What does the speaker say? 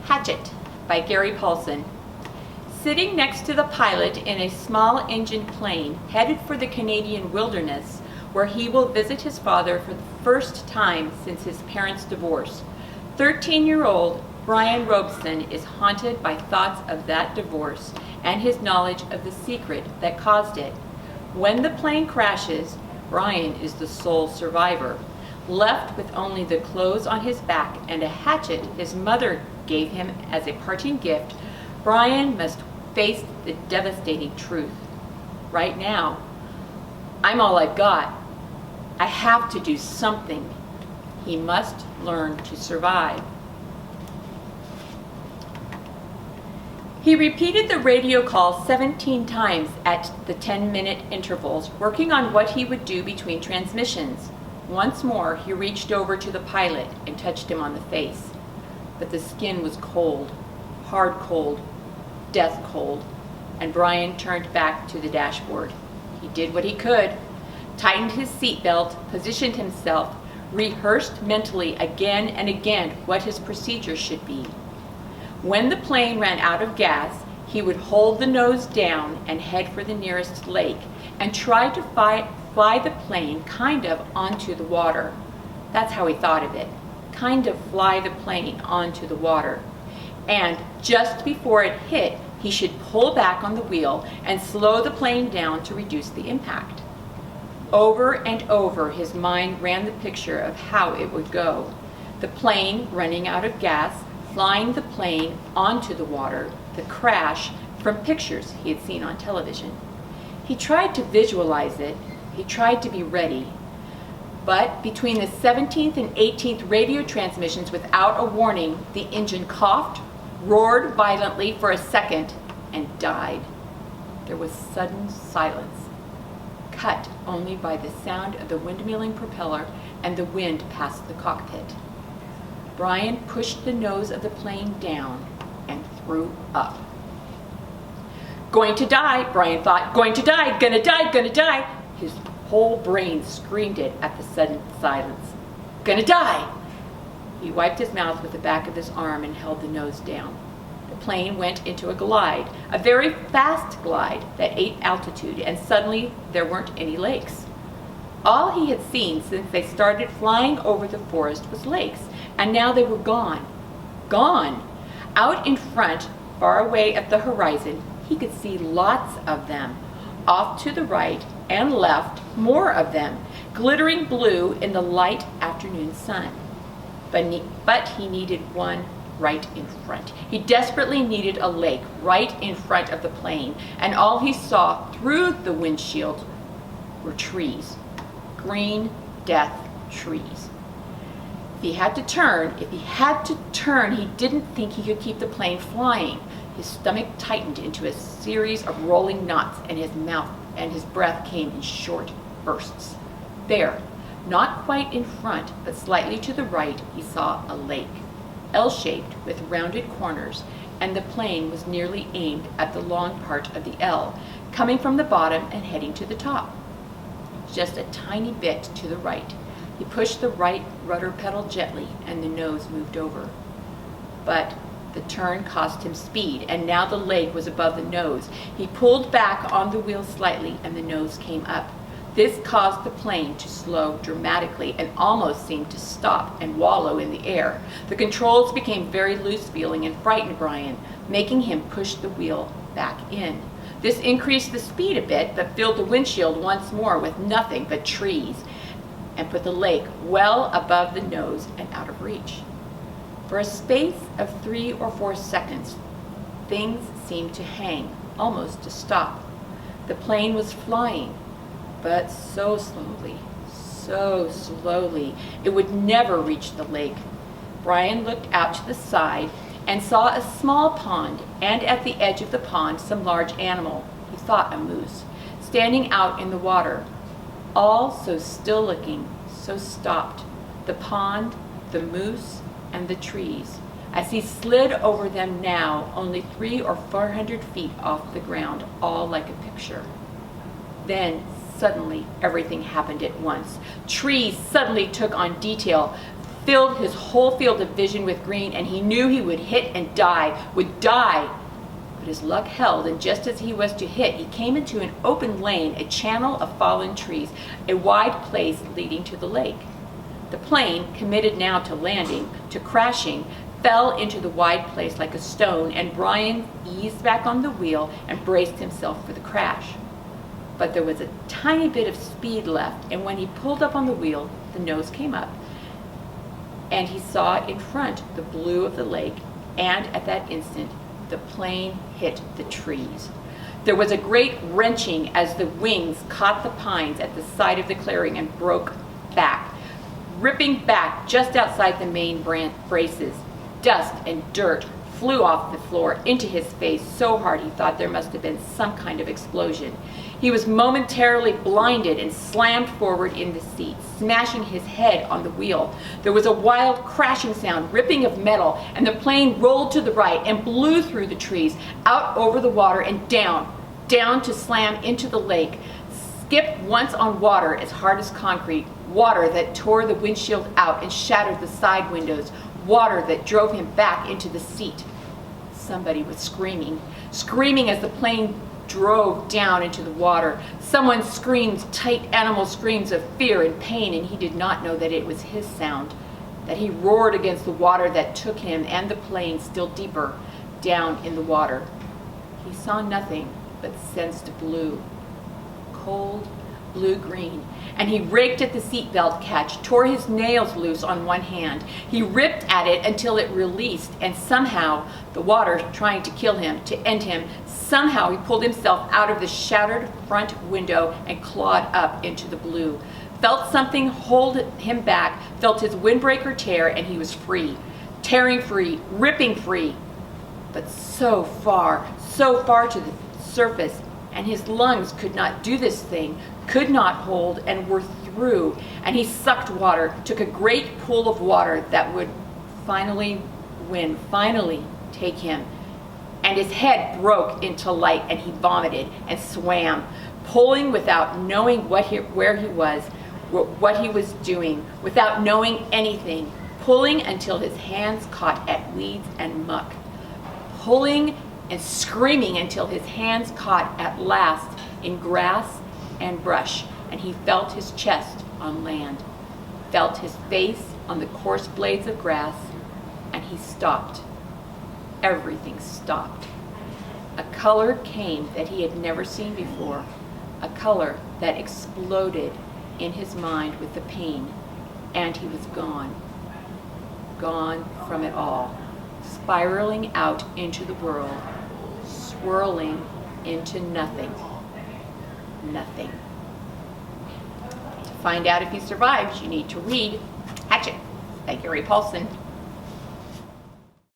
Hatchet by Gary Paulson. Sitting next to the pilot in a small engine plane headed for the Canadian wilderness, where he will visit his father for the first time since his parents' divorce, 13-year-old Brian Robeson is haunted by thoughts of that divorce and his knowledge of the secret that caused it. When the plane crashes, Brian is the sole survivor, left with only the clothes on his back and a hatchet his mother gave him as a parting gift. Brian must face the devastating truth. Right now, I'm all I've got. I have to do something. He must learn to survive. He repeated the radio call 17 times at the 10-minute intervals, working on what he would do between transmissions. Once more, he reached over to the pilot and touched him on the face. But the skin was cold, hard cold, death cold, and Brian turned back to the dashboard. He did what he could, tightened his seatbelt, positioned himself, rehearsed mentally again and again what his procedure should be. When the plane ran out of gas, he would hold the nose down and head for the nearest lake and try to fly the plane kind of onto the water. That's how he thought of it. Kind of fly the plane onto the water. And just before it hit, he should pull back on the wheel and slow the plane down to reduce the impact. Over and over, his mind ran the picture of how it would go. The plane running out of gas, flying the plane onto the water, the crash, from pictures he had seen on television. He tried to visualize it. He tried to be ready. But between the 17th and 18th radio transmissions without a warning, the engine coughed, roared violently for a second, and died. There was sudden silence, cut only by the sound of the windmilling propeller and the wind past the cockpit. Brian pushed the nose of the plane down and threw up. Going to die, Brian thought. Going to die, gonna die, gonna die. His whole brain screamed it at the sudden silence. Gonna die! He wiped his mouth with the back of his arm and held the nose down. The plane went into a glide, a very fast glide that ate altitude, and suddenly there weren't any lakes. All he had seen since they started flying over the forest was lakes, and now they were gone. Gone! Out in front, far away at the horizon, he could see lots of them. Off to the right and left, more of them, glittering blue in the light afternoon sun. But he needed one right in front. He desperately needed a lake right in front of the plane, and all he saw through the windshield were trees. Green death trees. If he had to turn, he didn't think he could keep the plane flying. His stomach tightened into a series of rolling knots, and his mouth and his breath came in short bursts. There, not quite in front, but slightly to the right, he saw a lake, L-shaped with rounded corners, and the plane was nearly aimed at the long part of the L, coming from the bottom and heading to the top. Just a tiny bit to the right. He pushed the right rudder pedal gently, and the nose moved over. But the turn cost him speed, and now the lake was above the nose. He pulled back on the wheel slightly, and the nose came up. This caused the plane to slow dramatically and almost seemed to stop and wallow in the air. The controls became very loose-feeling and frightened Brian, making him push the wheel back in. This increased the speed a bit, but filled the windshield once more with nothing but trees, and put the lake well above the nose and out of reach. For a space of 3 or 4 seconds, things seemed to hang, almost to stop. The plane was flying, but so slowly, it would never reach the lake. Brian looked out to the side and saw a small pond, and at the edge of the pond some large animal, he thought a moose, standing out in the water. All so still looking, so stopped. The pond, the moose, and the trees. As he slid over them now, only 300 or 400 feet off the ground, all like a picture. Then, suddenly, everything happened at once. Trees suddenly took on detail, filled his whole field of vision with green, and he knew he would hit and would die. But his luck held, and just as he was to hit, he came into an open lane, a channel of fallen trees, a wide place leading to the lake. The plane, committed now to landing, to crashing, fell into the wide place like a stone, and Brian eased back on the wheel and braced himself for the crash. But there was a tiny bit of speed left, and when he pulled up on the wheel, the nose came up, and he saw in front the blue of the lake, and at that instant, the plane hit the trees. There was a great wrenching as the wings caught the pines at the side of the clearing and broke back, ripping back just outside the main braces. Dust and dirt flew off the floor into his face so hard he thought there must have been some kind of explosion. He was momentarily blinded and slammed forward in the seat, smashing his head on the wheel. There was a wild crashing sound, ripping of metal, and the plane rolled to the right and blew through the trees, out over the water and down to slam into the lake. Skipped once on water as hard as concrete, water that tore the windshield out and shattered the side windows, water that drove him back into the seat. Somebody was screaming as the plane drove down into the water. Someone screamed tight animal screams of fear and pain, and he did not know that it was his sound, that he roared against the water that took him and the plane still deeper down in the water. He saw nothing but sensed blue, cold blue-green, and he raked at the seatbelt catch, tore his nails loose on one hand. He ripped at it until it released, and somehow, the water trying to kill him, to end him, somehow he pulled himself out of the shattered front window and clawed up into the blue. Felt something hold him back, felt his windbreaker tear, and he was free. Tearing free, ripping free. But so far to the surface, and his lungs could not do this thing, could not hold, and were through. And he sucked water, took a great pool of water that would finally take him. And his head broke into light, and he vomited and swam, pulling without knowing where he was, what he was doing, without knowing anything, pulling until his hands caught at weeds and muck, pulling and screaming until his hands caught at last in grass and brush, and he felt his chest on land, felt his face on the coarse blades of grass, and he stopped. Everything stopped. A color came that he had never seen before, a color that exploded in his mind with the pain, and he was gone from it all, spiraling out into the world, swirling into nothing. To find out if he survives, you need to read Hatchet by Gary Paulson.